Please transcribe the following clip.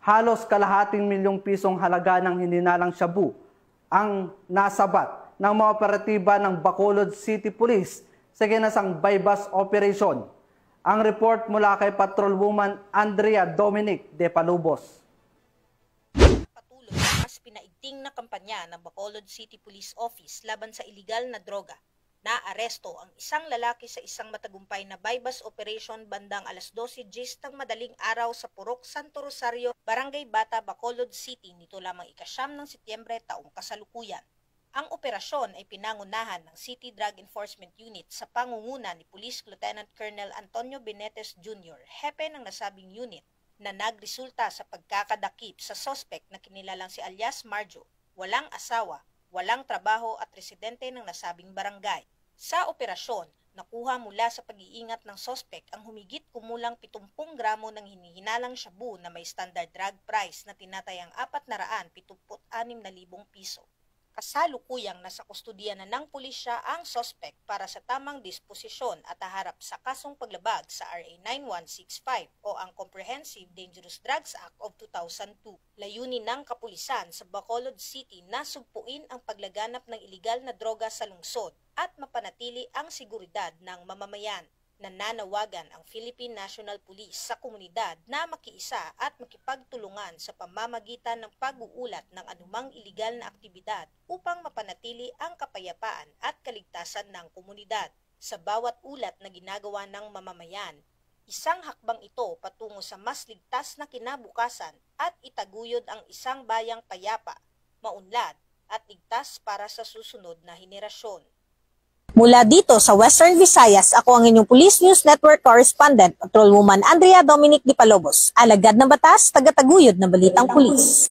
halos kalahating milyong pisong halaga ng hininalang shabu ang nasabat ng mga operatiba ng Bacolod City Police sa ginasang bypass operation. Ang report mula kay Patrolwoman Andrea Dominic de Palubos. Patuloy ang mas pinaigting na kampanya ng Bacolod City Police Office laban sa iligal na droga. Naaresto ang isang lalaki sa isang matagumpay na bypass operation bandang alas 12:10 ng madaling araw sa Purok Santo Rosario, Barangay Bata, Bacolod City nito lamang ika-9 ng Setyembre taong kasalukuyan. Ang operasyon ay pinangunahan ng City Drug Enforcement Unit sa pangunguna ni Police Lieutenant Colonel Antonio Benetes Jr., hepe ng nasabing unit, na nagresulta sa pagkakadakip sa suspect na kinilalang si alias Marjo, walang asawa, walang trabaho at residente ng nasabing barangay. Sa operasyon, nakuha mula sa pag-iingat ng suspect ang humigit kumulang 70 gramo ng hinihinalang shabu na may standard drug price na tinatayang 476,000 piso. Kasalukuyang nasa kustudiya na ng pulisya ang suspect para sa tamang disposisyon at haharap sa kasong paglabag sa RA 9165 o ang Comprehensive Dangerous Drugs Act of 2002. Layunin ng kapulisan sa Bacolod City na sugpuin ang paglaganap ng iligal na droga sa lungsod at mapanatili ang seguridad ng mamamayan. Nananawagan ang Philippine National Police sa komunidad na makiisa at makipagtulungan sa pamamagitan ng pag-uulat ng anumang iligal na aktibidad upang mapanatili ang kapayapaan at kaligtasan ng komunidad. Sa bawat ulat na ginagawa ng mamamayan, isang hakbang ito patungo sa mas ligtas na kinabukasan at itaguyod ang isang bayang payapa, maunlad at ligtas para sa susunod na henerasyon. Mula dito sa Western Visayas, ako ang inyong Police News Network Correspondent, Patrolwoman Andrea Dominic de Palubos. Alagad ng batas, tagataguyod ng balitang pulis.